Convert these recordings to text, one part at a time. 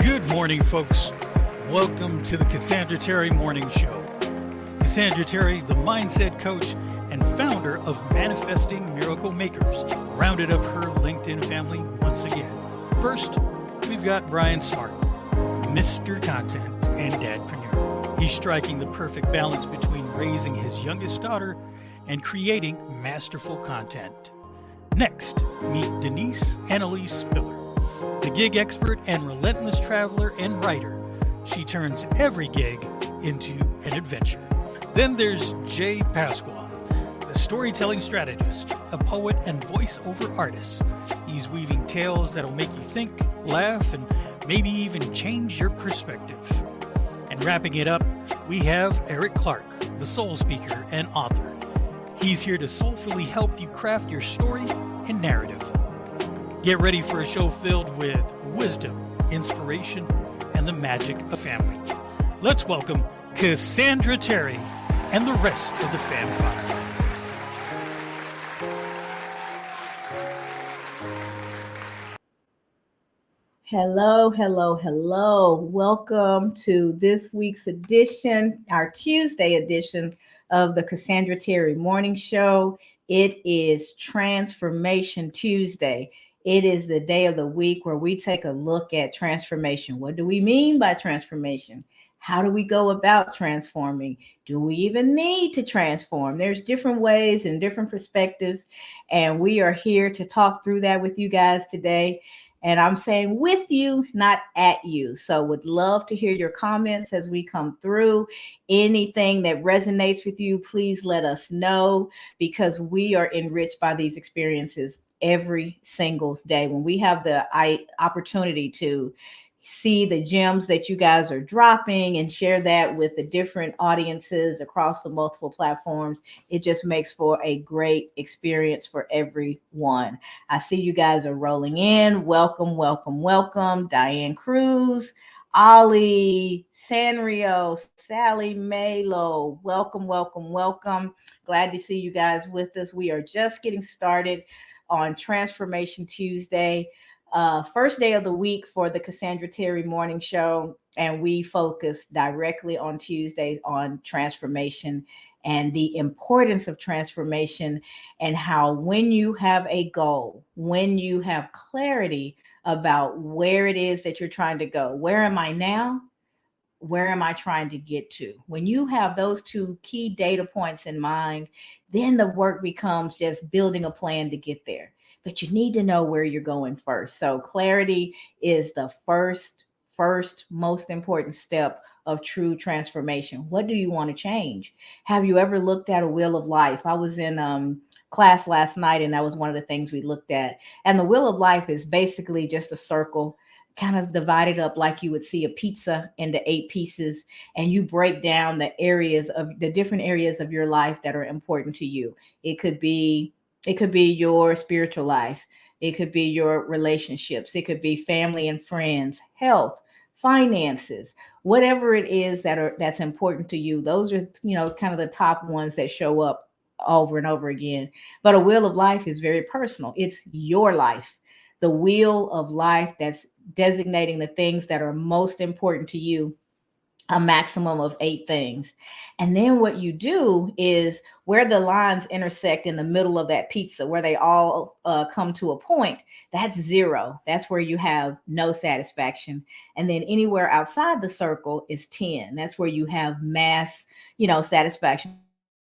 Good morning, folks. Welcome to the Cassandra Terry Morning Show. Cassandra Terry, the mindset coach and founder of Manifesting Miracle Makers, rounded up her LinkedIn family once again. First, we've got Brian Smart, Mr. Content and Dadpreneur. He's striking the perfect balance between raising his youngest daughter and creating masterful content. Next, meet Denise Annalise Spiller, the gig expert and relentless traveler and writer. She turns every gig into an adventure. Then there's Jay Pasquale, the storytelling strategist, a poet and voiceover artist. He's weaving tales that'll make you think, laugh, and maybe even change your perspective. And wrapping it up, we have Eric Clark, the soul speaker and author. He's here to soulfully help you craft your story and narrative. Get ready for a show filled with wisdom, inspiration, and the magic of family. Let's welcome Cassandra Terry and the rest of the Famfire. Hello, hello, hello. Welcome to this week's edition, our Tuesday edition of the Cassandra Terry Morning Show. It is Transformation Tuesday. It is the day of the week where we take a look at transformation. What do we mean by transformation? How do we go about transforming? Do we even need to transform? There's different ways and different perspectives, and we are here to talk through that with you guys today. And I'm saying with you, not at you. So would love to hear your comments as we come through. Anything that resonates with you, please let us know, because we are enriched by these experiences every single day. When we have the opportunity to see the gems that you guys are dropping and share that with the different audiences across the multiple platforms, it just makes for a great experience for everyone. I see you guys are rolling in. Welcome, welcome, welcome. Diane Cruz, Ollie, Sanrio, Sally Malo. Welcome, welcome, welcome. Glad to see you guys with us. We are just getting started on Transformation Tuesday. First day of the week for the Cassandra Terry Morning Show, and we focus directly on Tuesdays on transformation and the importance of transformation, and how when you have a goal, when you have clarity about where it is that you're trying to go, where am I now? Where am I trying to get to? When you have those two key data points in mind, then the work becomes just building a plan to get there. But you need to know where you're going first. So clarity is the first most important step of true transformation. What do you want to change? Have you ever looked at a wheel of life? I was in class last night, and that was one of the things we looked at. And the wheel of life is basically just a circle, kind of divided up like you would see a pizza into 8 pieces, and you break down the different areas of your life that are important to you. It could be your spiritual life. It could be your relationships. It could be family and friends, health, finances, whatever it is that's important to you. Those are, kind of the top ones that show up over and over again. But a wheel of life is very personal. It's your life. The wheel of life that's designating the things that are most important to you, a maximum of 8 things. And then what you do is where the lines intersect in the middle of that pizza, where they all come to a point, that's 0. That's where you have no satisfaction. And then anywhere outside the circle is 10. That's where you have mass, satisfaction,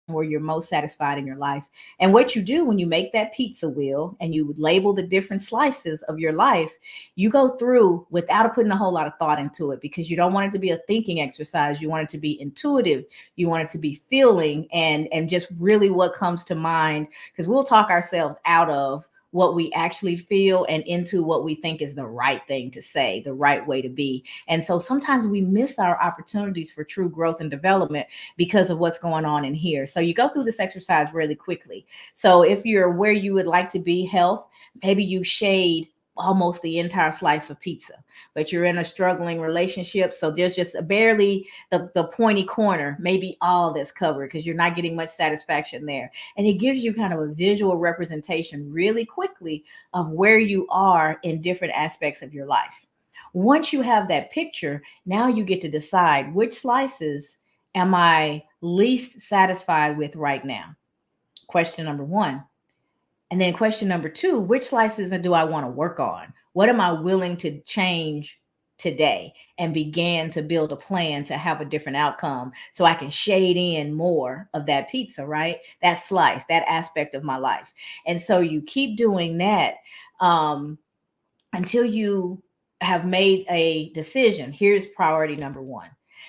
where you're most satisfied in your life. And what you do when you make that pizza wheel and you label the different slices of your life, you go through without putting a whole lot of thought into it, because you don't want it to be a thinking exercise. You want it to be intuitive. You want it to be feeling and just really what comes to mind, because we'll talk ourselves out of what we actually feel and into what we think is the right thing to say, the right way to be. And so sometimes we miss our opportunities for true growth and development because of what's going on in here. So you go through this exercise really quickly. So if you're where you would like to be, health, maybe you shade almost the entire slice of pizza, but you're in a struggling relationship. So there's just barely the pointy corner, maybe all that's covered, because you're not getting much satisfaction there. And it gives you kind of a visual representation really quickly of where you are in different aspects of your life. Once you have that picture, now you get to decide which slices am I least satisfied with right now. Question number one. And then question number two, which slices do I want to work on? What am I willing to change today and begin to build a plan to have a different outcome so I can shade in more of that pizza, right? That slice, that aspect of my life. And so you keep doing that um, until you have made a decision. Here's priority number one.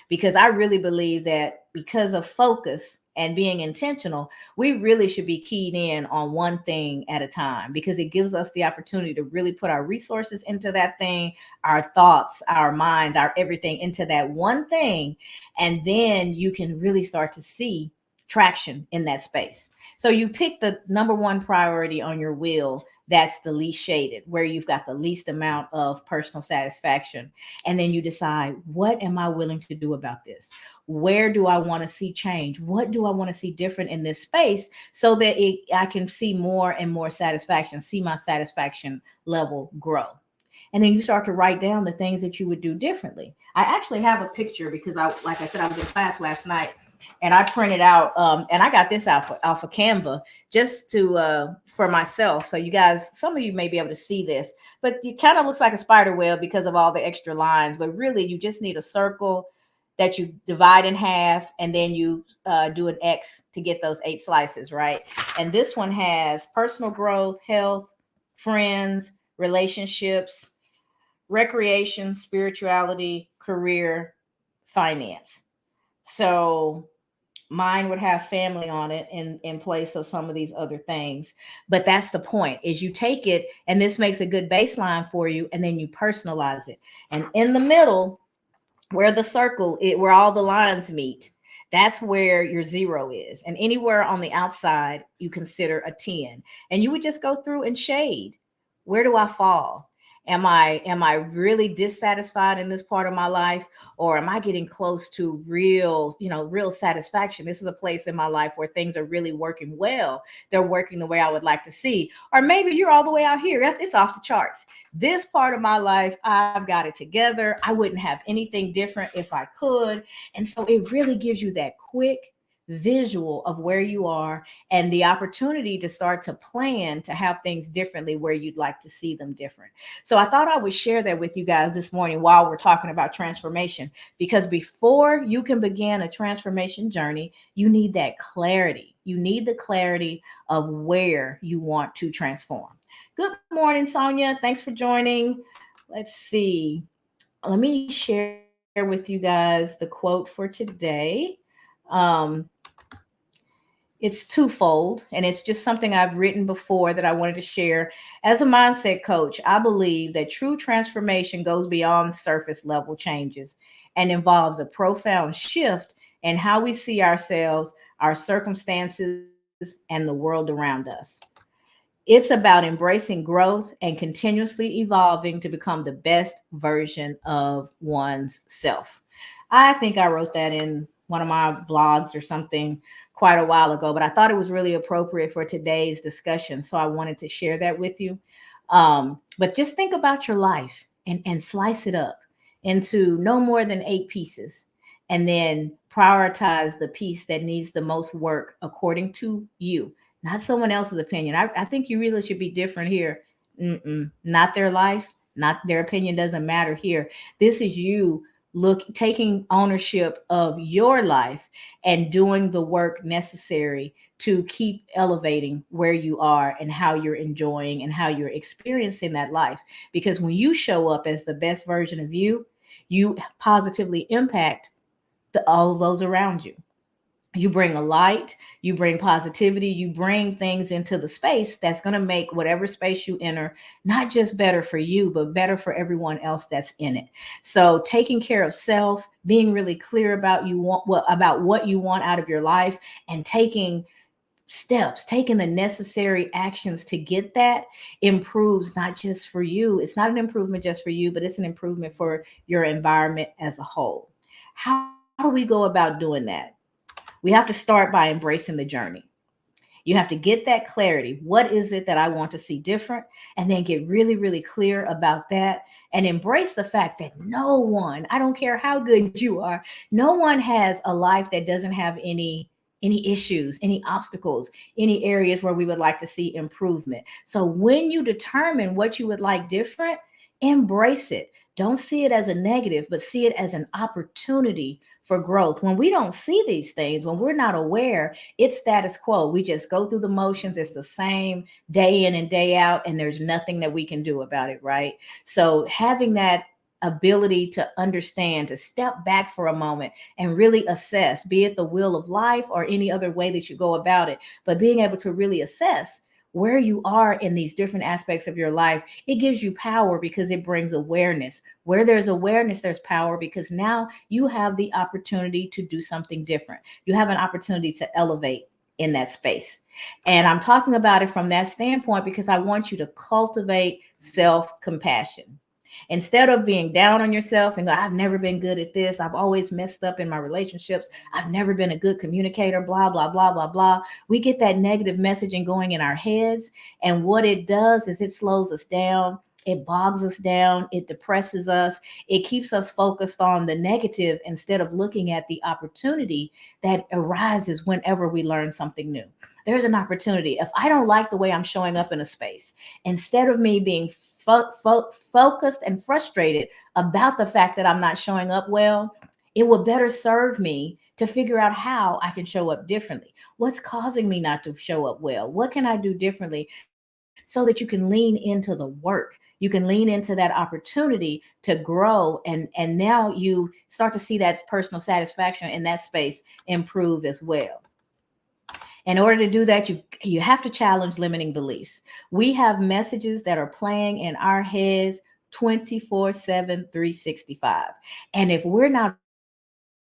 Because I really believe that because of focus and being intentional, we really should be keyed in on one thing at a time because it gives us the opportunity to really put our resources into that thing, our thoughts, our minds, our everything into that one thing. And then you can really start to see traction in that space. So you pick the number one priority on your wheel that's the least shaded, where you've got the least amount of personal satisfaction. And then you decide, what am I willing to do about this? Where do I want to see change? What do I want to see different in this space so that I can see more and more satisfaction, see my satisfaction level grow? And then you start to write down the things that you would do differently. I actually have a picture because like I said, I was in class last night and I printed out, and I got this off of Canva just to for myself. So you guys, some of you may be able to see this, but it kind of looks like a spider web because of all the extra lines. But really, you just need a circle that you divide in half, and then you do an X to get those 8 slices, right? And this one has personal growth, health, friends, relationships, recreation, spirituality, career, finance. So mine would have family on it in place of some of these other things. But that's the point, is you take it and this makes a good baseline for you, and then you personalize it. And in the middle, where the circle, where all the lines meet, that's where your 0 is. And anywhere on the outside, you consider a 10. And you would just go through and shade. Where do I fall? Am I really dissatisfied in this part of my life, or am I getting close to real satisfaction? This is a place in my life where things are really working well. They're working the way I would like to see. Or maybe you're all the way out here. It's off the charts. This part of my life, I've got it together. I wouldn't have anything different if I could. And so it really gives you that quick visual of where you are and the opportunity to start to plan to have things differently where you'd like to see them different. So I thought I would share that with you guys this morning while we're talking about transformation, because before you can begin a transformation journey, you need that clarity. You need the clarity of where you want to transform. Good morning, Sonia. Thanks for joining. Let's see. Let me share with you guys the quote for today. Um, it's twofold, and it's just something I've written before that I wanted to share. As a mindset coach, I believe that true transformation goes beyond surface level changes and involves a profound shift in how we see ourselves, our circumstances, and the world around us. It's about embracing growth and continuously evolving to become the best version of one's self. I think I wrote that in one of my blogs or something quite a while ago, but I thought it was really appropriate for today's discussion. So I wanted to share that with you. But just think about your life and slice it up into no more than 8 pieces. And then prioritize the piece that needs the most work according to you, not someone else's opinion. I think you really should be different here. Not their life, not their opinion doesn't matter here. This is you taking ownership of your life and doing the work necessary to keep elevating where you are and how you're enjoying and how you're experiencing that life. Because when you show up as the best version of you, you positively impact all those around you. You bring a light, you bring positivity, you bring things into the space that's going to make whatever space you enter not just better for you, but better for everyone else that's in it. So taking care of self, being really clear about about what you want out of your life, and taking steps, taking the necessary actions to get that improves not just for you. It's not an improvement just for you, but it's an improvement for your environment as a whole. How do we go about doing that? We have to start by embracing the journey. You have to get that clarity. What is it that I want to see different? And then get really, really clear about that and embrace the fact that no one, I don't care how good you are, no one has a life that doesn't have any issues, any obstacles, any areas where we would like to see improvement. So when you determine what you would like different, embrace it. Don't see it as a negative, but see it as an opportunity for growth. When we don't see these things, when we're not aware, it's status quo. We just go through the motions. It's the same day in and day out, and there's nothing that we can do about it, right? So having that ability to understand, to step back for a moment and really assess, be it the wheel of life or any other way that you go about it, but being able to really assess where you are in these different aspects of your life, it gives you power because it brings awareness. Where there's awareness, there's power because now you have the opportunity to do something different. You have an opportunity to elevate in that space. And I'm talking about it from that standpoint because I want you to cultivate self-compassion. Instead of being down on yourself and go, I've never been good at this, I've always messed up in my relationships, I've never been a good communicator, blah, blah, blah, blah, blah. We get that negative messaging going in our heads. And what it does is it slows us down. It bogs us down. It depresses us. It keeps us focused on the negative instead of looking at the opportunity that arises whenever we learn something new. There's an opportunity. If I don't like the way I'm showing up in a space, instead of me being focused and frustrated about the fact that I'm not showing up well, it will better serve me to figure out how I can show up differently. What's causing me not to show up well? What can I do differently so that you can lean into the work? You can lean into that opportunity to grow, and now you start to see that personal satisfaction in that space improve as well. In order to do that, you have to challenge limiting beliefs. We have messages that are playing in our heads 24/7, 365. And if we're not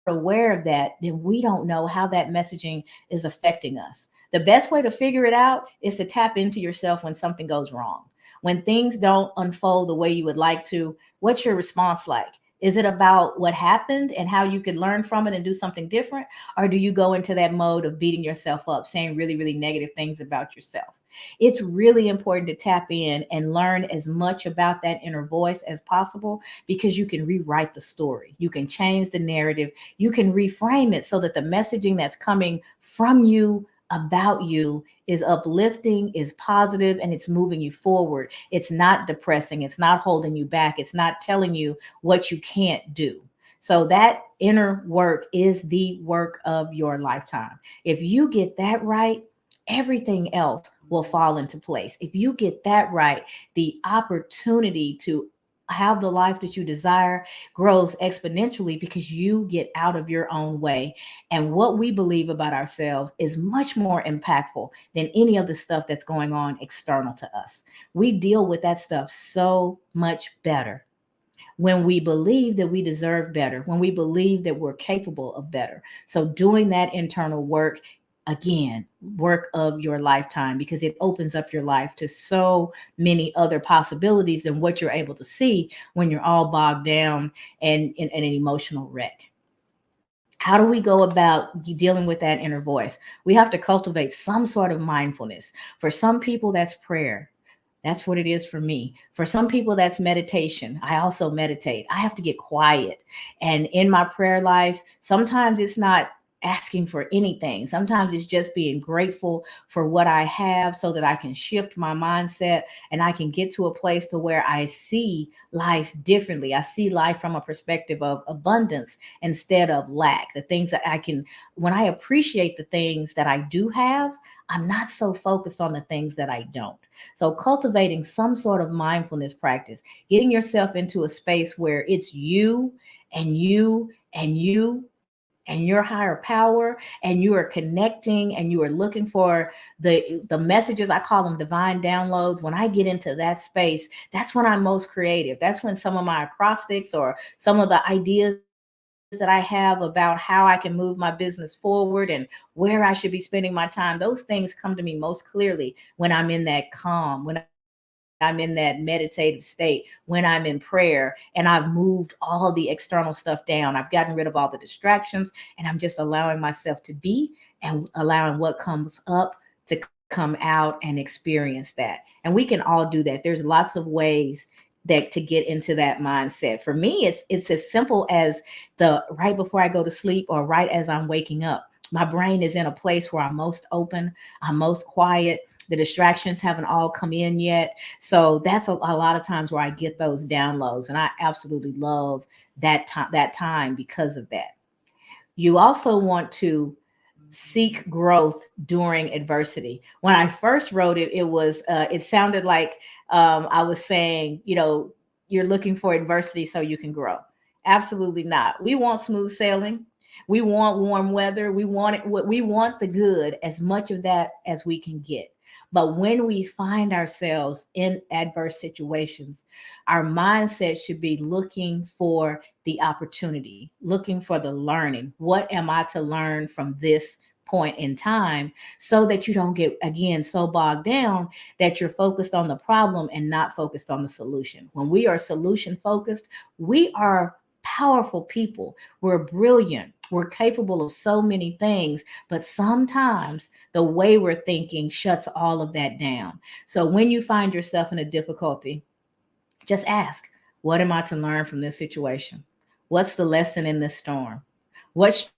aware of that, then we don't know how that messaging is affecting us. The best way to figure it out is to tap into yourself when something goes wrong. When things don't unfold the way you would like to, what's your response like? Is it about what happened and how you could learn from it and do something different? Or do you go into that mode of beating yourself up, saying really, really negative things about yourself? It's really important to tap in and learn as much about that inner voice as possible because you can rewrite the story. You can change the narrative. You can reframe it so that the messaging that's coming from you about you is uplifting, is positive, and it's moving you forward. It's not depressing. It's not holding you back. It's not telling you what you can't do. So that inner work is the work of your lifetime. If you get that right, everything else will fall into place. If you get that right, the opportunity to have the life that you desire grows exponentially because you get out of your own way. And what we believe about ourselves is much more impactful than any of the stuff that's going on external to us. We deal with that stuff so much better when we believe that we deserve better, when we believe that we're capable of better. So doing that internal work, again, work of your lifetime, because it opens up your life to so many other possibilities than what you're able to see when you're all bogged down and in an emotional wreck. How do we go about dealing with that inner voice? We have to cultivate some sort of mindfulness. For some people, that's prayer. That's what it is for me. For some people, that's meditation. I also meditate. I have to get quiet. And in my prayer life, sometimes it's not asking for anything. Sometimes it's just being grateful for what I have so that I can shift my mindset and I can get to a place to where I see life differently. I see life from a perspective of abundance instead of lack. The things that I can, when I appreciate the things that I do have, I'm not so focused on the things that I don't. So cultivating some sort of mindfulness practice, getting yourself into a space where it's you and you and you and your higher power, and you are connecting and you are looking for the messages. I call them divine downloads. When I get into that space, that's when I'm most creative. That's when some of my acrostics or some of the ideas that I have about how I can move my business forward and where I should be spending my time, those things come to me most clearly when I'm in that calm, when I'm in that meditative state, when I'm in prayer and I've moved all the external stuff down. I've gotten rid of all the distractions and I'm just allowing myself to be and allowing what comes up to come out and experience that. And we can all do that. There's lots of ways that to get into that mindset. For me, it's as simple as the right before I go to sleep or right as I'm waking up. My brain is in a place where I'm most open, I'm most quiet. The distractions haven't all come in yet. So that's a lot of times where I get those downloads. And I absolutely love that time because of that. You also want to seek growth during adversity. When I first wrote it, it sounded like I was saying, you're looking for adversity so you can grow. Absolutely not. We want smooth sailing. We want warm weather. We want the good, as much of that as we can get. But when we find ourselves in adverse situations, our mindset should be looking for the opportunity, looking for the learning. What am I to learn from this point in time, so that you don't get, again, so bogged down that you're focused on the problem and not focused on the solution? When we are solution focused, we are powerful people. We're brilliant. We're capable of so many things, but sometimes the way we're thinking shuts all of that down. So when you find yourself in a difficulty, just ask, what am I to learn from this situation? What's the lesson in this storm? What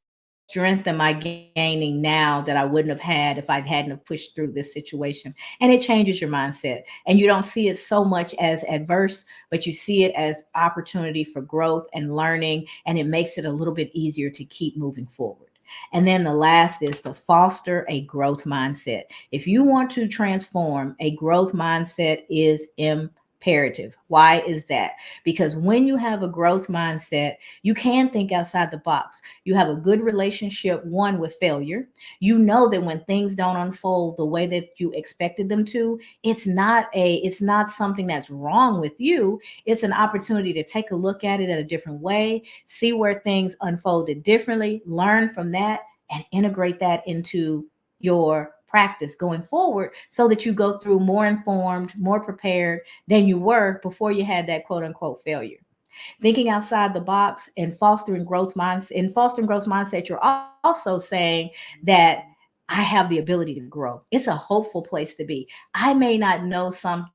strength am I gaining now that I wouldn't have had if I hadn't have pushed through this situation? And it changes your mindset. And you don't see it so much as adverse, but you see it as opportunity for growth and learning, and it makes it a little bit easier to keep moving forward. And then the last is to foster a growth mindset. If you want to transform, a growth mindset is imperative. Why is that? Because when you have a growth mindset, you can think outside the box. You have a good relationship, one, with failure. You know that when things don't unfold the way that you expected them to, it's not something that's wrong with you. It's an opportunity to take a look at it in a different way, see where things unfolded differently, learn from that, and integrate that into your practice going forward, so that you go through more informed, more prepared than you were before you had that quote unquote failure. Thinking outside the box and fostering growth mindset, you're also saying that I have the ability to grow. It's a hopeful place to be. I may not know something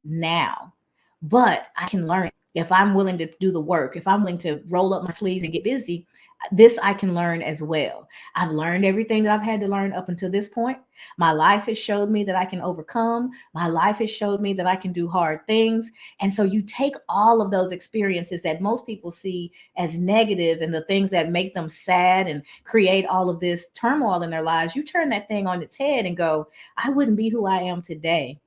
now, but I can learn it. If I'm willing to do the work, if I'm willing to roll up my sleeves and get busy, this I can learn as well. I've learned everything that I've had to learn up until this point. My life has showed me that I can overcome. My life has showed me that I can do hard things. And so you take all of those experiences that most people see as negative and the things that make them sad and create all of this turmoil in their lives, you turn that thing on its head and go, I wouldn't be who I am today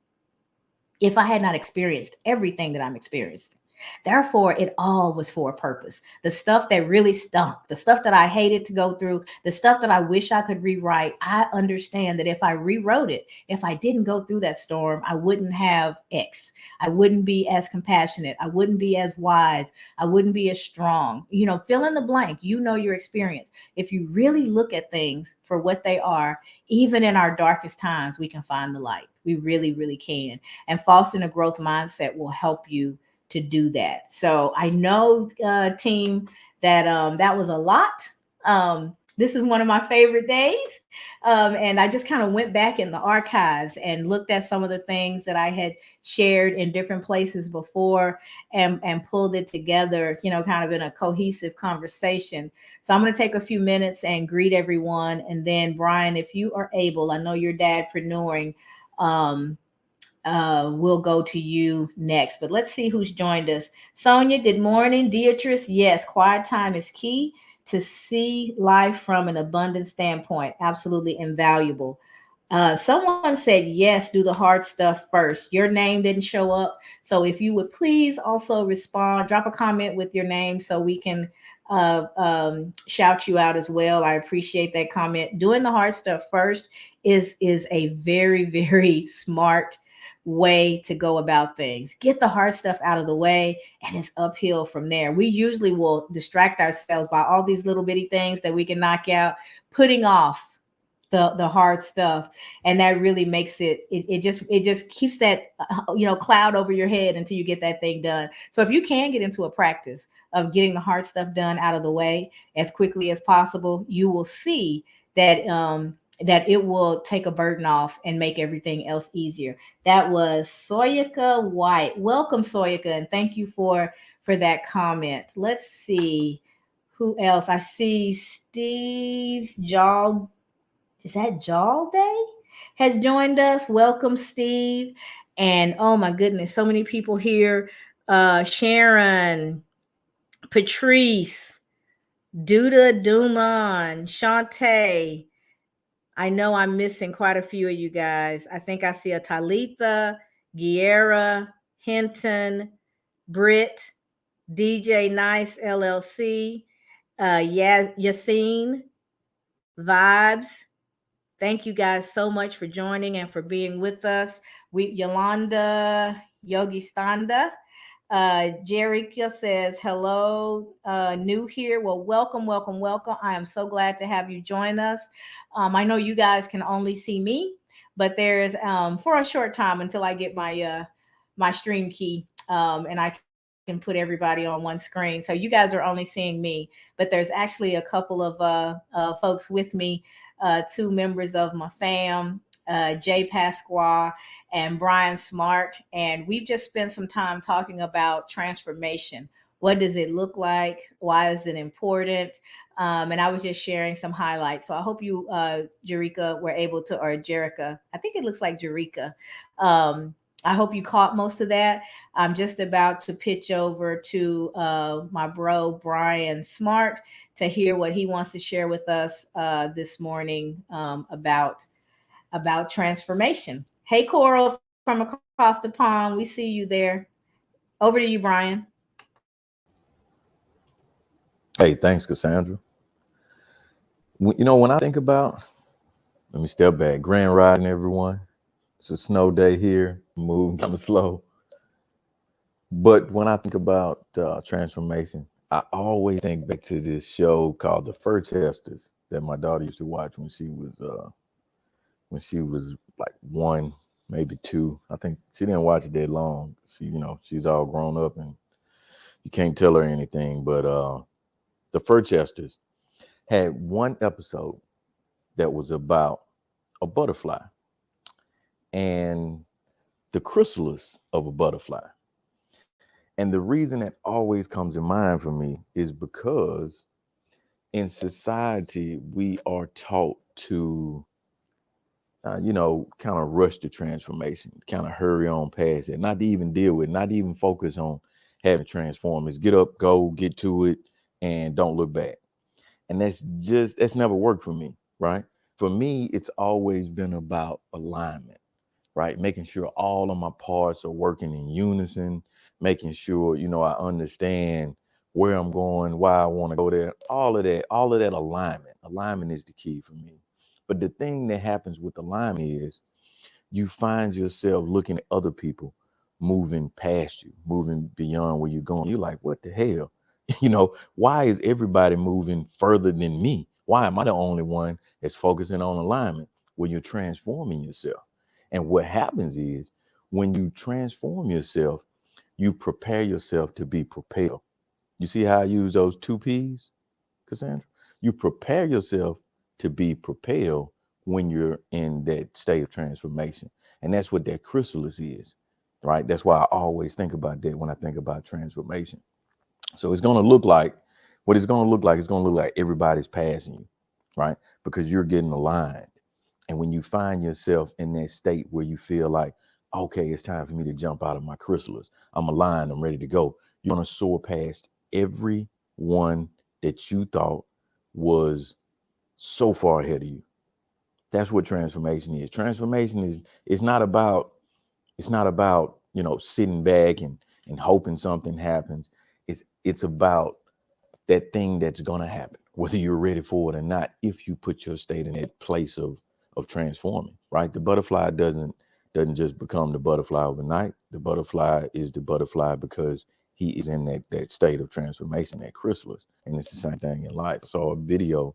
if I had not experienced everything that I'm experiencing. Therefore, it all was for a purpose. The stuff that really stunk, the stuff that I hated to go through, the stuff that I wish I could rewrite, I understand that if I rewrote it, if I didn't go through that storm, I wouldn't have X. I wouldn't be as compassionate. I wouldn't be as wise. I wouldn't be as strong. Fill in the blank. Your experience. If you really look at things for what they are, even in our darkest times, we can find the light. We really, really can. And fostering a growth mindset will help you to do that. So I know, team, that that was a lot. This is one of my favorite days. And I just kind of went back in the archives and looked at some of the things that I had shared in different places before, and pulled it together, kind of in a cohesive conversation. So I'm going to take a few minutes and greet everyone. And then, Brian, if you are able, I know you're dadpreneuring, we'll go to you next. But let's see who's joined us. Sonia, good morning. Beatrice, yes, quiet time is key to see life from an abundant standpoint. Absolutely invaluable. Someone said, yes, do the hard stuff first. Your name didn't show up. So if you would please also respond, drop a comment with your name so we can shout you out as well. I appreciate that comment. Doing the hard stuff first is a very, very smart way to go about things. Get the hard stuff out of the way, and it's uphill from there. We usually will distract ourselves by all these little bitty things that we can knock out, putting off the hard stuff, and that really makes it just keeps that cloud over your head until you get that thing done. So if you can get into a practice of getting the hard stuff done out of the way as quickly as possible, you will see that that it will take a burden off and make everything else easier. That was Soyaka White. Welcome, Soyaka, and thank you for that comment. Let's see who else. I see Steve Jall. Is that Jall Day? Has joined us. Welcome, Steve. And oh my goodness, so many people here. Sharon, Patrice, Duda Duman, Shantae. I know I'm missing quite a few of you guys. I think I see a Talitha, Guerra, Hinton, Britt, DJ Nice LLC, Yassine, Vibes. Thank you guys so much for joining and for being with us. Yolanda Yogi Standa. Jerica says, hello, new here. Well, welcome, welcome, welcome. I am so glad to have you join us. I know you guys can only see me, but there's for a short time until I get my stream key and I can put everybody on one screen. So you guys are only seeing me, but there's actually a couple of folks with me, two members of my fam, Jay Pasqua and Brian Smart. And we've just spent some time talking about transformation. What does it look like? Why is it important? And I was just sharing some highlights. So I hope you, Jerica, were able to, or Jerica, I think it looks like Jerica. I hope you caught most of that. I'm just about to pitch over to my bro, Brian Smart, to hear what he wants to share with us this morning about transformation. Hey, Coral from across the pond, we see you there. Over to you, Brian. Hey, thanks, Cassandra. When I think about, let me step back. Grand Rising, everyone. It's a snow day here. Moving kind of slow. But when I think about transformation, I always think back to this show called The Fur Testers that my daughter used to watch when she was like one, maybe two. I think she didn't watch it that long. She's all grown up and you can't tell her anything. But The Fur Testers had one episode that was about a butterfly and the chrysalis of a butterfly. And the reason that always comes in mind for me is because in society, we are taught to, kind of rush the transformation, kind of hurry on past it, not to even deal with, not even focus on having transform. Is get up, go, get to it, and don't look back. And that's never worked for me, right? For me, it's always been about alignment, right? Making sure all of my parts are working in unison, making sure, I understand where I'm going, why I want to go there, all of that alignment. Alignment is the key for me. But the thing that happens with alignment is you find yourself looking at other people moving past you, moving beyond where you're going. You're like, what the hell? Why is everybody moving further than me? Why am I the only one that's focusing on alignment? When you're transforming yourself. And what happens is when you transform yourself, you prepare yourself to be propelled. You see how I use those two P's, Cassandra? You prepare yourself to be propelled when you're in that state of transformation. And that's what that chrysalis is, right? That's why I always think about that when I think about transformation. So it's going to look like what it's going to look like. It's going to look like everybody's passing you, right? Because you're getting aligned. And when you find yourself in that state where you feel like, okay, it's time for me to jump out of my chrysalis. I'm aligned. I'm ready to go. You're going to soar past everyone that you thought was so far ahead of you. That's what transformation is. Transformation is it's not about sitting back and hoping something happens. It's about that thing that's going to happen, whether you're ready for it or not, if you put your state in that place of transforming, right? The butterfly doesn't just become the butterfly overnight. The butterfly is the butterfly because he is in that state of transformation, that chrysalis. And it's the same thing in life. I saw a video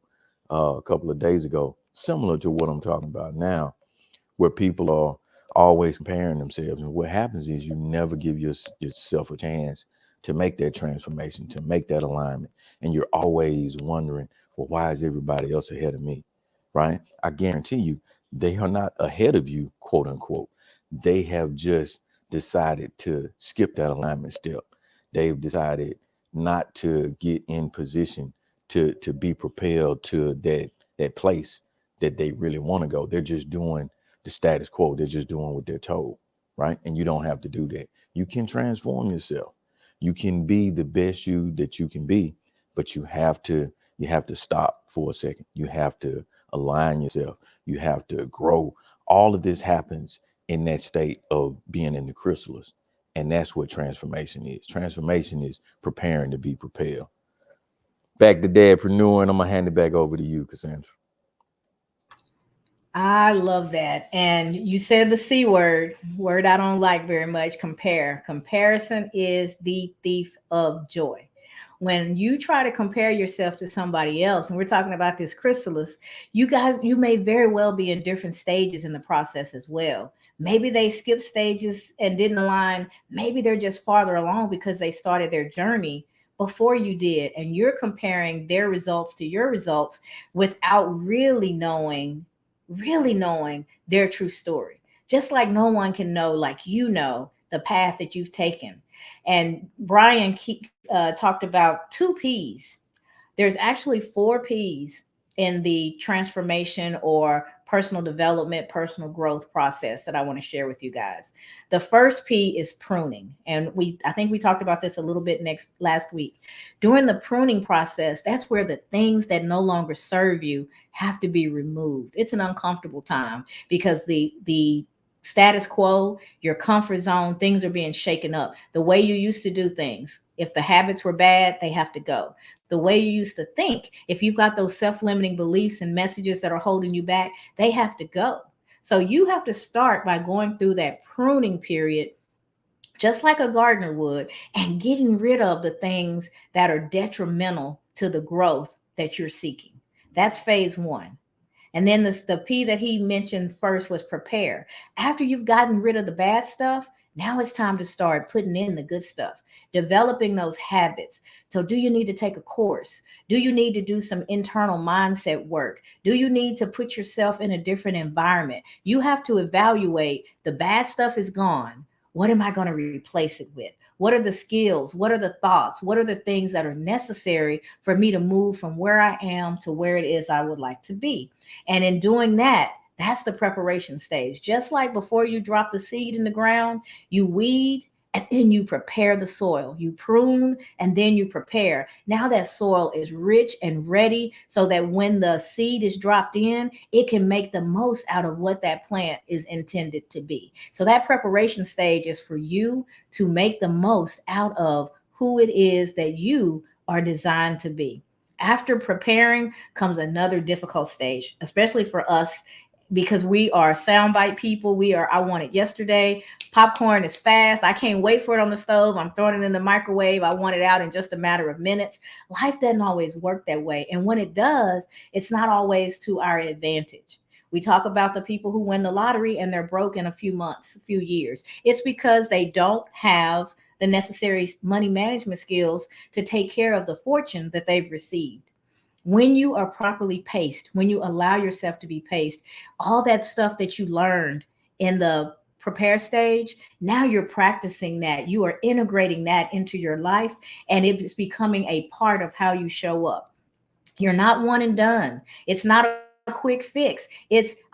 a couple of days ago, similar to what I'm talking about now, where people are always comparing themselves. And what happens is you never give yourself a chance to make that transformation, to make that alignment. And you're always wondering, well, why is everybody else ahead of me? right? I guarantee you, they are not ahead of you, quote unquote. They have just decided to skip that alignment step. They've decided not to get in position to be propelled to that place that they really want to go. They're just doing the status quo. They're just doing what they're told, right? And you don't have to do that. You can transform yourself. You can be the best you that you can be, but you have to stop for a second. You have to align yourself. You have to grow. All of this happens in that state of being in the chrysalis. And that's what transformation is. Transformation is preparing to be propelled. Back to dadpreneur, and I'm gonna hand it back over to you, Cassandra. I love that. And you said the C word I don't like very much, compare. Comparison is the thief of joy. When you try to compare yourself to somebody else, and we're talking about this chrysalis, you may very well be in different stages in the process as well. Maybe they skipped stages and didn't align. Maybe they're just farther along because they started their journey before you did. And you're comparing their results to your results without really knowing their true story. Just like no one can know, like the path that you've taken. And Brian talked about two P's. There's actually four P's in the transformation or personal development, personal growth process that I want to share with you guys. The first P is pruning. And I think we talked about this a little bit last week. During the pruning process, that's where the things that no longer serve you have to be removed. It's an uncomfortable time because the status quo, your comfort zone, things are being shaken up. The way you used to do things, if the habits were bad, they have to go. The way you used to think, if you've got those self-limiting beliefs and messages that are holding you back, they have to go. So you have to start by going through that pruning period, just like a gardener would, and getting rid of the things that are detrimental to the growth that you're seeking. That's phase one. And then the P that he mentioned first was prepare. After you've gotten rid of the bad stuff, now it's time to start putting in the good stuff, developing those habits. So, do you need to take a course? Do you need to do some internal mindset work? Do you need to put yourself in a different environment? You have to evaluate the bad stuff is gone. What am I going to replace it with? What are the skills? What are the thoughts? What are the things that are necessary for me to move from where I am to where it is I would like to be? And in doing that, that's the preparation stage. Just like before you drop the seed in the ground, you weed and then you prepare the soil. You prune and then you prepare. Now that soil is rich and ready so that when the seed is dropped in, it can make the most out of what that plant is intended to be. So that preparation stage is for you to make the most out of who it is that you are designed to be. After preparing comes another difficult stage, especially for us because we are soundbite people. I want it yesterday. Popcorn is fast. I can't wait for it on the stove. I'm throwing it in the microwave. I want it out in just a matter of minutes. Life doesn't always work that way. And when it does, it's not always to our advantage. We talk about the people who win the lottery and they're broke in a few months, a few years. It's because they don't have the necessary money management skills to take care of the fortune that they've received. When you are properly paced, when you allow yourself to be paced, all that stuff that you learned in the prepare stage, now you're practicing that. You are integrating that into your life, and it's becoming a part of how you show up. You're not one and done. It's not a quick fix.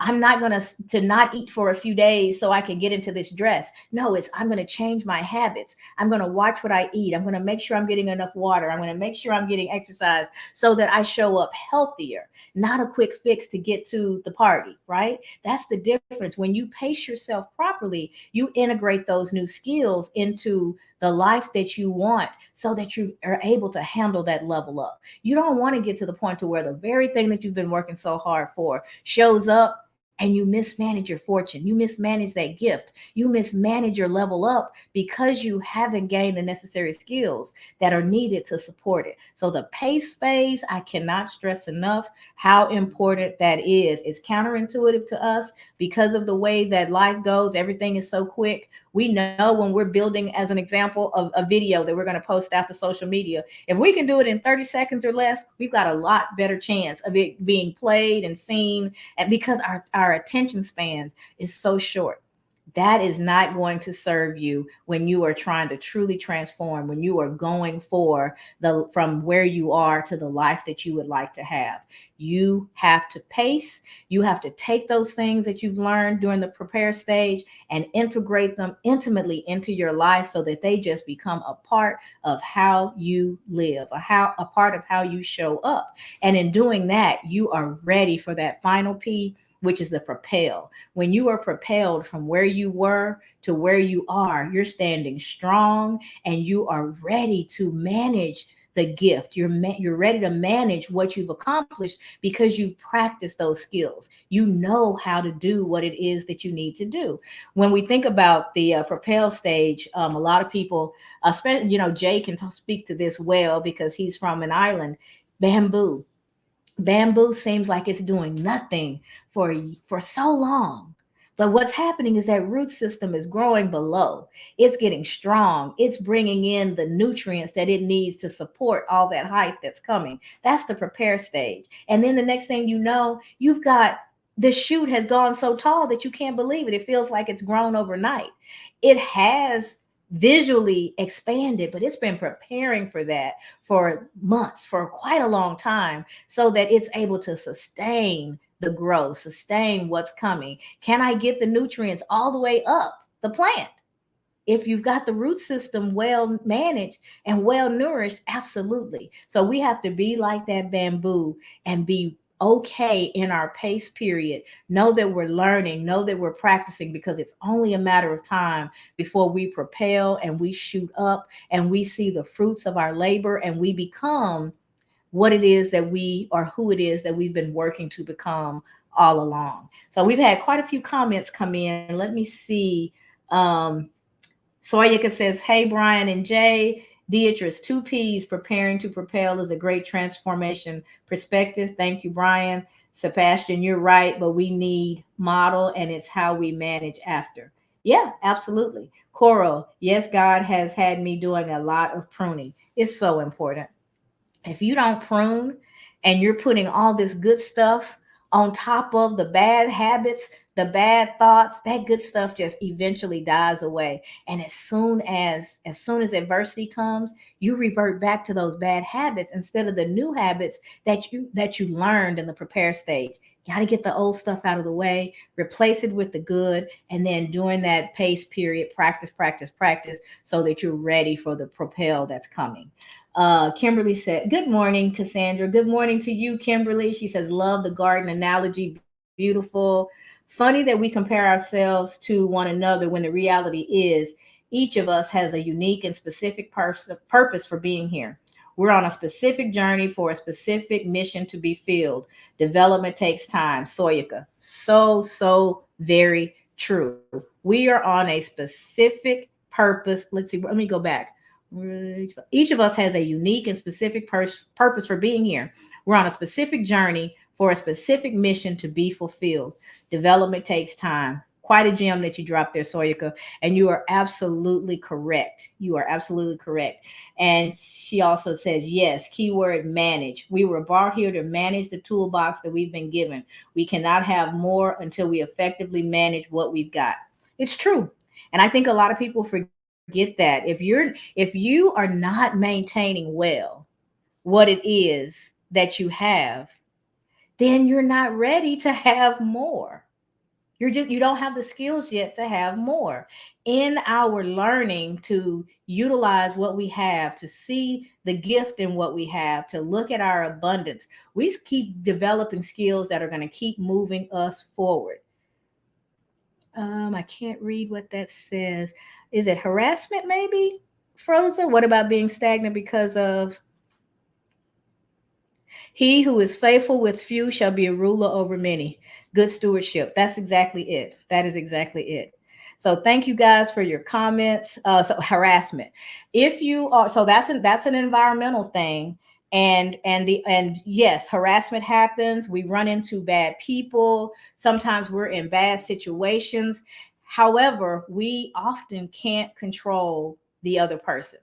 I'm not going to not eat for a few days so I can get into this dress. No, I'm going to change my habits. I'm going to watch what I eat. I'm going to make sure I'm getting enough water. I'm going to make sure I'm getting exercise so that I show up healthier. Not a quick fix to get to the party, right? That's the difference. When you pace yourself properly, you integrate those new skills into the life that you want so that you are able to handle that level up. You don't want to get to the point to where the very thing that you've been working so hard for shows up and you mismanage your fortune. You mismanage that gift. You mismanage your level up because you haven't gained the necessary skills that are needed to support it. So the pace phase, I cannot stress enough how important that is. It's counterintuitive to us because of the way that life goes. Everything is so quick. We know when we're building, as an example, of a video that we're going to post after social media, if we can do it in 30 seconds or less, we've got a lot better chance of it being played and seen. And because our attention spans is so short, that is not going to serve you when you are trying to truly transform, when you are going for the from where you are to the life that you would like to have. You have to pace. You have to take those things that you've learned during the prepare stage and integrate them intimately into your life so that they just become a part of how you live, a part of how you show up. And in doing that, you are ready for that final P, which is the propel. When you are propelled from where you were to where you are, you're standing strong and you are ready to manage the gift. You're ready to manage what you've accomplished because you've practiced those skills. You know how to do what it is that you need to do. When we think about the propel stage, a lot of people, especially, Jay can speak to this well because he's from an island. Bamboo seems like it's doing nothing for so long. But what's happening is that root system is growing below. It's getting strong. It's bringing in the nutrients that it needs to support all that height that's coming. That's the prepare stage. And then the next thing you know, you've got the shoot has gone so tall that you can't believe it. It feels like it's grown overnight. It has visually expanded, but it's been preparing for that for months, for quite a long time, so that it's able to sustain the growth, sustain what's coming. Can I get the nutrients all the way up the plant? If you've got the root system well managed and well nourished, absolutely. So we have to be like that bamboo and be okay in our pace period. Know that we're learning, know that we're practicing, because it's only a matter of time before we propel and we shoot up and we see the fruits of our labor and we become what it is that who it is that we've been working to become all along. So we've had quite a few comments come in. Let me see. Soyaka says, hey, Brian and Jay. Beatrice, 2Ps, preparing to propel is a great transformation perspective. Thank you, Brian. Sebastian, you're right, but we need model, and it's how we manage after. Yeah, absolutely. Coral, yes, God has had me doing a lot of pruning. It's so important. If you don't prune and you're putting all this good stuff on top of the bad habits, the bad thoughts, that good stuff just eventually dies away. And as soon as adversity comes, you revert back to those bad habits instead of the new habits that you learned in the prepare stage. You got to get the old stuff out of the way, replace it with the good, and then during that pace period, practice, practice, practice, so that you're ready for the propel that's coming. Kimberly said, good morning, Cassandra. Good morning to you, Kimberly. She says, love the garden analogy. Beautiful. Funny that we compare ourselves to one another when the reality is each of us has a unique and specific purpose for being here. We're on a specific journey for a specific mission to be filled. Development takes time. Soyaka. So very true. We are on a specific purpose. Let's see. Let me go back. Each of us has a unique and specific purpose for being here. We're on a specific journey for a specific mission to be fulfilled. Development takes time. Quite a gem that you dropped there, Soyaka. And you are absolutely correct. You are absolutely correct. And she also said, yes, keyword manage. We were brought here to manage the toolbox that we've been given. We cannot have more until we effectively manage what we've got. It's true. And I think a lot of people forget that. If you are not maintaining well what it is that you have, then you're not ready to have more. You don't have the skills yet to have more. In our learning to utilize what we have, to see the gift in what we have, to look at our abundance, we keep developing skills that are going to keep moving us forward. I can't read what that says. Is it harassment maybe? Frozen? What about being stagnant because of he who is faithful with few shall be a ruler over many? Good stewardship. That's exactly it. That is exactly it. So thank you guys for your comments. So harassment. If you are, so that's an environmental thing. And yes, harassment happens. We run into bad people. Sometimes we're in bad situations. However, we often can't control the other person.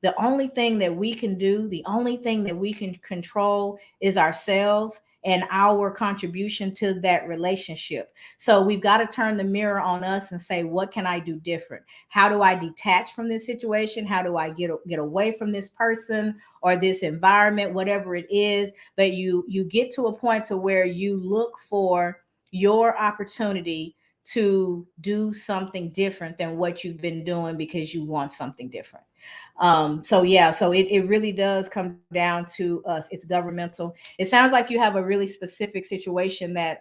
The only thing that we can do, the only thing that we can control is ourselves and our contribution to that relationship. So we've got to turn the mirror on us and say, what can I do different? How do I detach from this situation? How do I get away from this person or this environment, whatever it is? But you get to a point to where you look for your opportunity to do something different than what you've been doing because you want something different. So yeah, so it really does come down to us. It's governmental. It sounds like you have a really specific situation that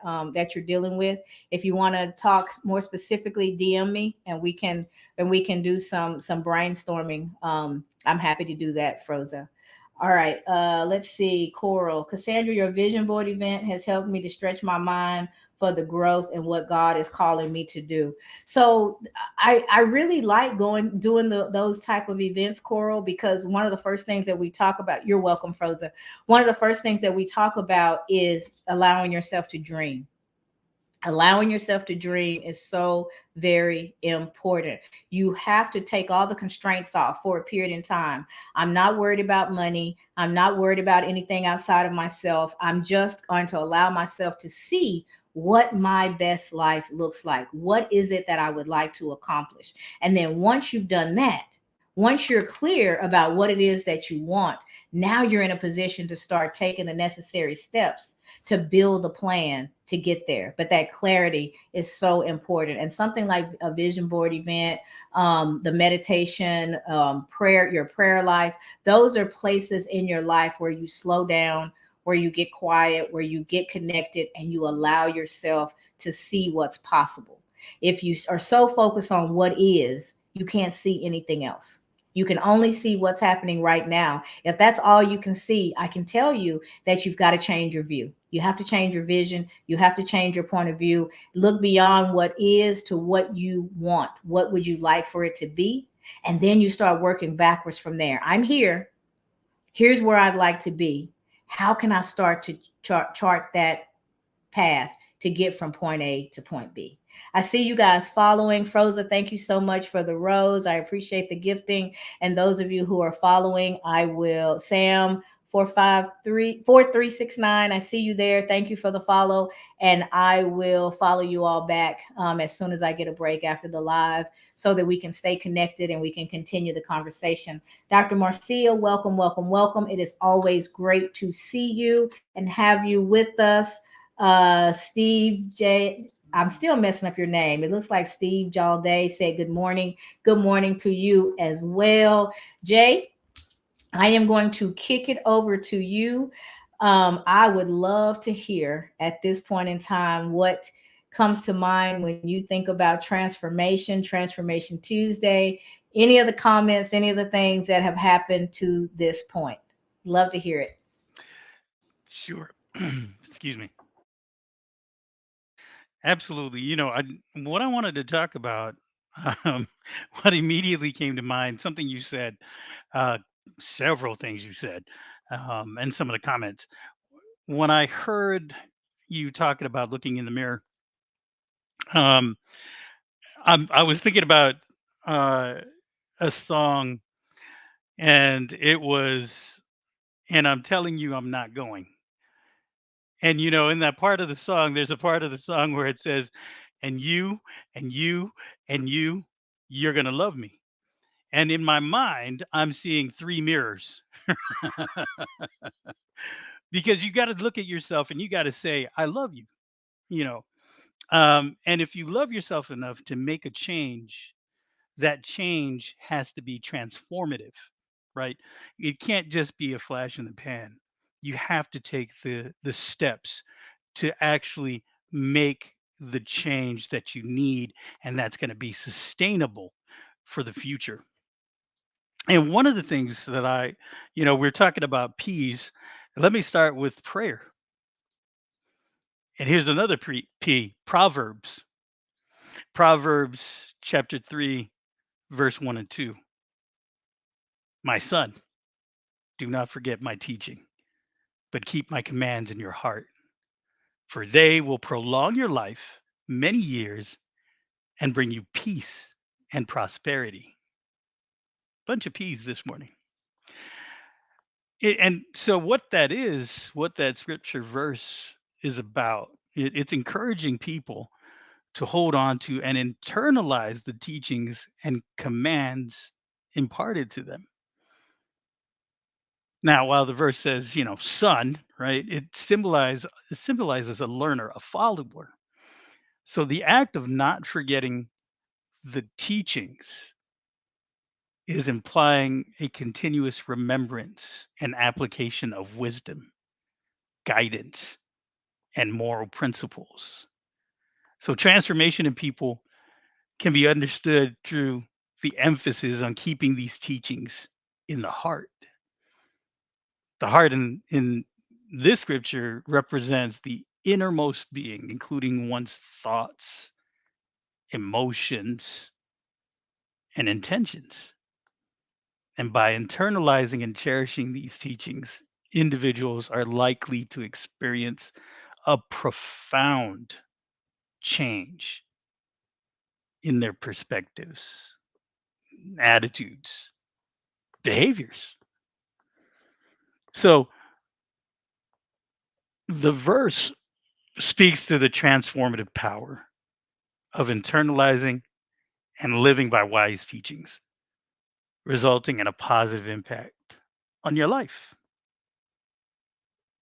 you're dealing with. If you want to talk more specifically, DM me and we can do some brainstorming. I'm happy to do that, Froza. All right, let's see. Coral, Cassandra, your vision board event has helped me to stretch my mind for the growth and what God is calling me to do. So I really like doing those type of events, Coral, because one of the first things that we talk about. You're welcome, Froza. One of the first things that we talk about is allowing yourself to dream. Allowing yourself to dream is so very important. You have to take all the constraints off for a period in time. I'm not worried about money. I'm not worried about anything outside of myself. I'm just going to allow myself to see what my best life looks like. What is it that I would like to accomplish? And then once you've done that, once you're clear about what it is that you want, now you're in a position to start taking the necessary steps to build a plan to get there. But that clarity is so important. And something like a vision board event, the meditation, prayer, your prayer life, those are places in your life where you slow down, where you get quiet, where you get connected, and you allow yourself to see what's possible. If you are so focused on what is, you can't see anything else. You can only see what's happening right now. If that's all you can see, I can tell you that you've got to change your view. You have to change your vision. You have to change your point of view. Look beyond what is to what you want. What would you like for it to be? And then you start working backwards from there. I'm here. Here's where I'd like to be. How can I start to chart that path to get from point A to point B? I see you guys following. Froza, thank you so much for the rose. I appreciate the gifting. And those of you who are following, I will. Sam 453 4369. I see you there. Thank you for the follow. And I will follow you all back as soon as I get a break after the live so that we can stay connected and we can continue the conversation. Dr. Marcia, welcome, welcome, welcome. It is always great to see you and have you with us. Steve J. I'm still messing up your name. It looks like Steve Jalday said good morning. Good morning to you as well. Jay, I am going to kick it over to you. I would love to hear at this point in time what comes to mind when you think about Transformation Tuesday, any of the comments, any of the things that have happened to this point. Love to hear it. Sure. Excuse me. Absolutely. What I wanted to talk about, um, what immediately came to mind, something you said, uh, several things you said, and some of the comments. When I heard you talking about looking in the mirror, um, I was thinking about uh, a song, and it was, and I'm telling you, I'm not going. And in that part of the song, there's a part of the song where it says, and you, and you, and you're going to love me. And in my mind, I'm seeing three mirrors because you got to look at yourself and you got to say, I love you, you know. And if you love yourself enough to make a change, that change has to be transformative, right? It can't just be a flash in the pan. You have to take the steps to actually make the change that you need, and that's going to be sustainable for the future. And one of the things that we're talking about peace. Let me start with prayer. And here's another P, Proverbs. Proverbs chapter 3, verse 1 and 2. My son, do not forget my teaching, but keep my commands in your heart, for they will prolong your life many years and bring you peace and prosperity. Bunch of P's this morning. And so, what that scripture verse is about, it's encouraging people to hold on to and internalize the teachings and commands imparted to them. Now, while the verse says, son, right, it symbolizes a learner, a follower. So the act of not forgetting the teachings is implying a continuous remembrance and application of wisdom, guidance, and moral principles. So transformation in people can be understood through the emphasis on keeping these teachings in the heart. The heart in this scripture represents the innermost being, including one's thoughts, emotions, and intentions. And by internalizing and cherishing these teachings, individuals are likely to experience a profound change in their perspectives, attitudes, behaviors. So the verse speaks to the transformative power of internalizing and living by wise teachings, resulting in a positive impact on your life,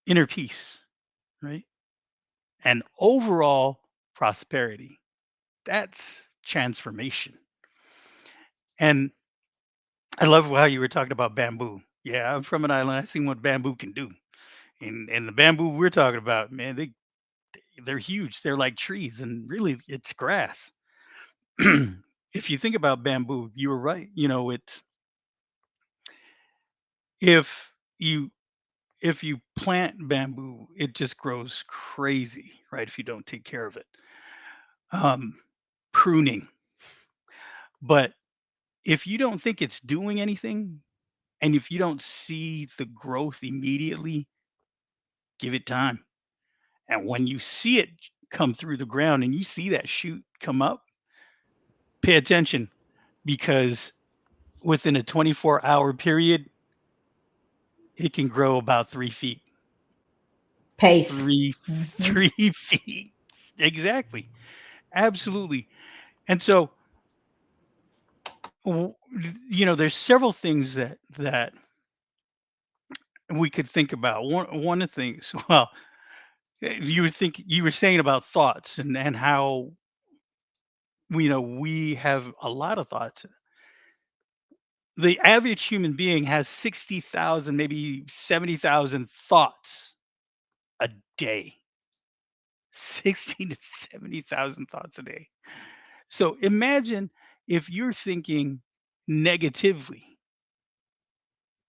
inner peace, right? And overall prosperity. That's transformation. And I love how you were talking about bamboo. Yeah, I'm from an island. I've seen what bamboo can do. And the bamboo we're talking about, man, they're huge. They're like trees, and really it's grass. If you think about bamboo, you were right. If you if you plant bamboo, it just grows crazy, right? If you don't take care of it. Um, Pruning. But if you don't think it's doing anything, and if you don't see the growth immediately, give it time. And when you see it come through the ground and you see that shoot come up, pay attention, because within a 24-hour period, it can grow about 3 feet. Pace. Three, Mhm. 3 feet. Exactly. Absolutely. And so, there's several things that we could think about. One of the things, well, you were saying about thoughts and how we have a lot of thoughts. The average human being has 60,000, maybe 70,000 thoughts a day. 60 to 70,000 thoughts a day. So imagine if you're thinking negatively,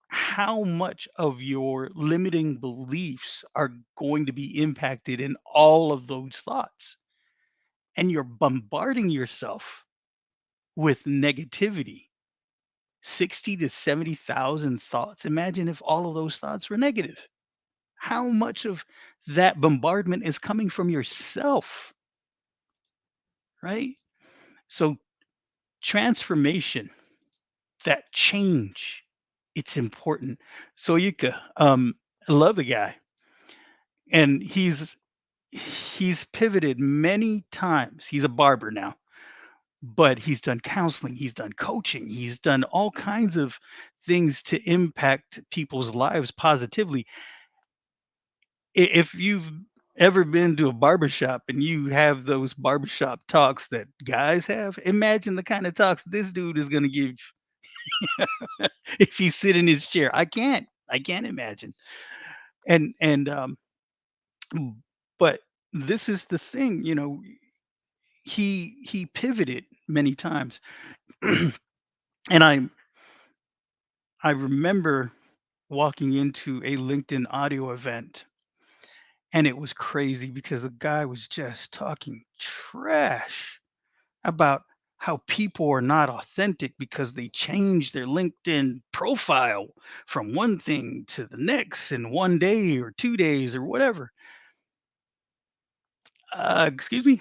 how much of your limiting beliefs are going to be impacted in all of those thoughts? And you're bombarding yourself with negativity. 60 to 70,000 thoughts. Imagine if all of those thoughts were negative. How much of that bombardment is coming from yourself, right? So transformation, that change, it's important. So Yuka, I love the guy, and he's pivoted many times. He's a barber now, but he's done counseling, he's done coaching, he's done all kinds of things to impact people's lives positively. If you've ever been to a barbershop and you have those barbershop talks that guys have, imagine the kind of talks this dude is going to give if you sit in his chair. I can't imagine. And but this is the thing, he pivoted many times. And I remember walking into a LinkedIn audio event, And it was crazy because the guy was just talking trash about how people are not authentic because they change their LinkedIn profile from one thing to the next in 1 day or 2 days or whatever. Excuse me?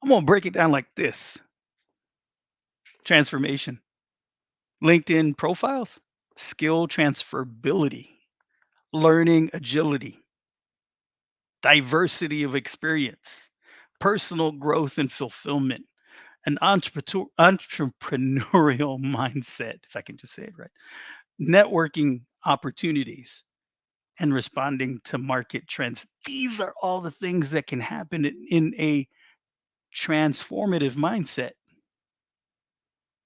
I'm going to break it down like this: transformation, LinkedIn profiles, skill transferability, learning agility, diversity of experience, personal growth and fulfillment, an entrepreneurial mindset, if I can just say it right, networking opportunities, and responding to market trends. These are all the things that can happen in a transformative mindset.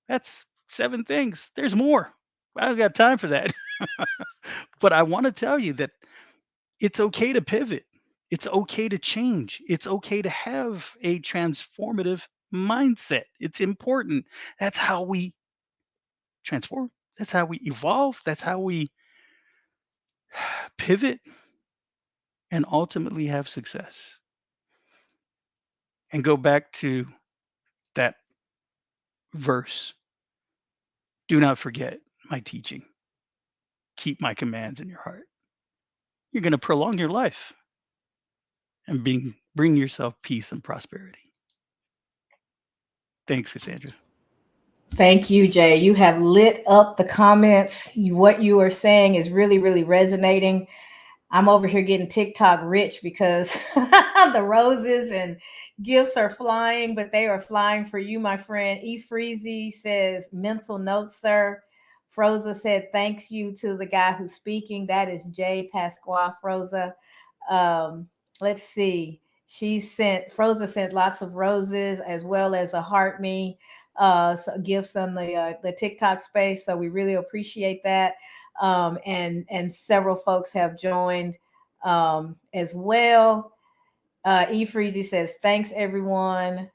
That's 7 things. There's more. I don't got time for that. But I want to tell you that it's okay to pivot. It's okay to change. It's okay to have a transformative mindset. It's important. That's how we transform. That's how we evolve. That's how we pivot and ultimately have success. And go back to that verse: do not forget my teaching. Keep my commands in your heart. You're going to prolong your life and bring yourself peace and prosperity. Thanks, Cassandra. Thank you, Jay. You have lit up the comments. What you are saying is really, really resonating. I'm over here getting TikTok rich because the roses and gifts are flying, but they are flying for you, my friend. E. Freezy says, mental notes, sir. Froza said, thanks you to the guy who's speaking. That is Jay Pasqua Froza. Let's see. Froza sent lots of roses as well as a heart me gifts on the TikTok space. So we really appreciate that. And several folks have joined as well. E Freezy says, thanks everyone.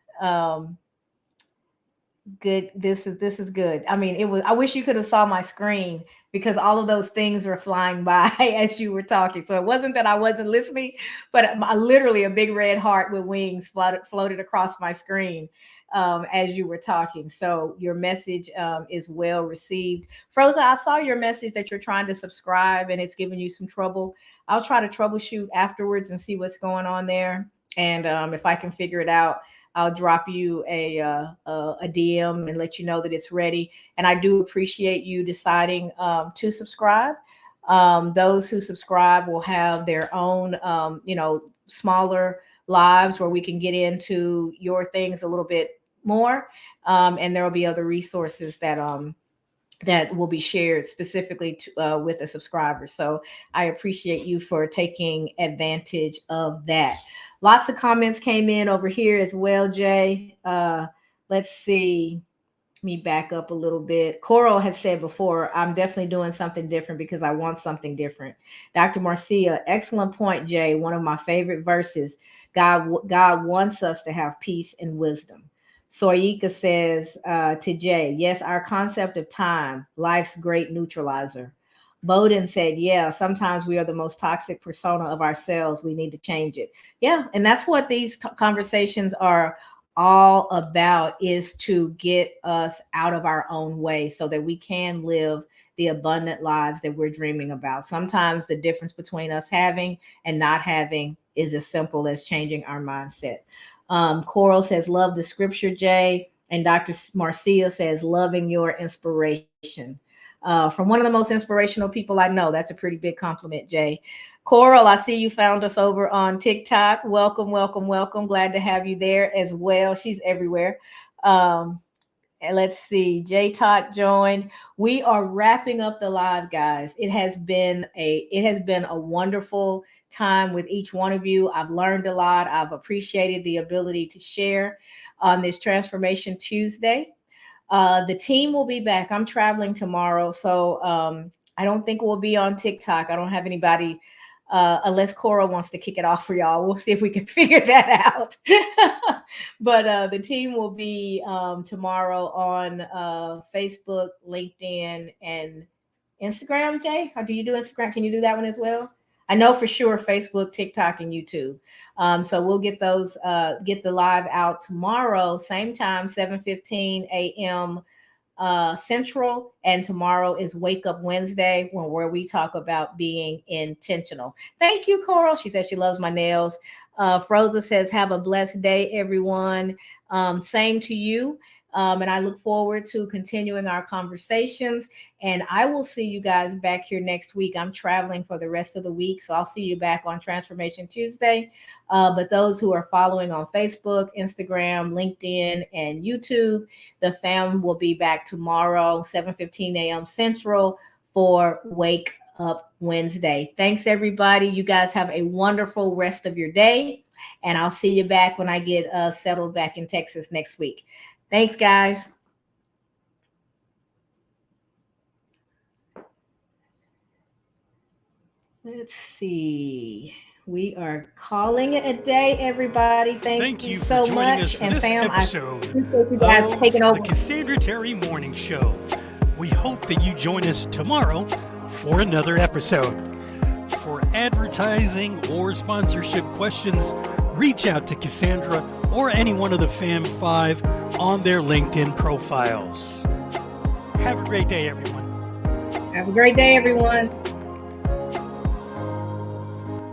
Good. This is good. I mean, I wish you could have saw my screen because all of those things were flying by as you were talking. So it wasn't that I wasn't listening, but literally a big red heart with wings floated across my screen as you were talking. So your message is well received. Froza, I saw your message that you're trying to subscribe and it's giving you some trouble. I'll try to troubleshoot afterwards and see what's going on there. And if I can figure it out, I'll drop you a DM and let you know that it's ready. And I do appreciate you deciding to subscribe. Those who subscribe will have their own, smaller lives where we can get into your things a little bit more. And there will be other resources that will be shared specifically with the subscribers. So I appreciate you for taking advantage of that. Lots of comments came in over here as well, Jay. Let's see. Let me back up a little bit. Coral had said before, I'm definitely doing something different because I want something different. Dr. Marcia, excellent point, Jay. One of my favorite verses. God wants us to have peace and wisdom. Soyika says to Jay, yes, our concept of time, life's great neutralizer. Bowden said, yeah, sometimes we are the most toxic persona of ourselves. We need to change it. Yeah. And that's what these conversations are all about, is to get us out of our own way so that we can live the abundant lives that we're dreaming about. Sometimes the difference between us having and not having is as simple as changing our mindset. Coral says, love the scripture, Jay. And Dr. Marcia says, loving your inspiration. From one of the most inspirational people I know. That's a pretty big compliment, Jay. Coral, I see you found us over on TikTok. Welcome, welcome, welcome. Glad to have you there as well. She's everywhere. And let's see, J Talk joined. We are wrapping up the live, guys. It has been a wonderful time with each one of you. I've learned a lot. I've appreciated the ability to share on this Transformation Tuesday. The team will be back. I'm traveling tomorrow, so I don't think we'll be on TikTok. I don't have anybody, unless Cora wants to kick it off for y'all. We'll see if we can figure that out. But the team will be tomorrow on Facebook, LinkedIn, and Instagram, Jay? Or do you do Instagram? Can you do that one as well? I know for sure Facebook, TikTok, and YouTube. So we'll get those, get the live out tomorrow, same time, 7:15 a.m. Central, and tomorrow is Wake Up Wednesday, where we talk about being intentional. Thank you, Coral. She says she loves my nails. Froza says, have a blessed day, everyone. Same to you. And I look forward to continuing our conversations. And I will see you guys back here next week. I'm traveling for the rest of the week, so I'll see you back on Transformation Tuesday. But those who are following on Facebook, Instagram, LinkedIn, and YouTube, the fam will be back tomorrow, 7:15 a.m. Central, for Wake Up Wednesday. Thanks, everybody. You guys have a wonderful rest of your day. And I'll see you back when I get settled back in Texas next week. Thanks, guys. Let's see. We are calling it a day, everybody. Thank you so much. And fam, I appreciate you guys taking over the Cassandra Terry Morning Show. We hope that you join us tomorrow for another episode. For advertising or sponsorship questions, reach out to Cassandra or any one of the Fam 5 on their LinkedIn profiles. Have a great day, everyone. Have a great day, everyone.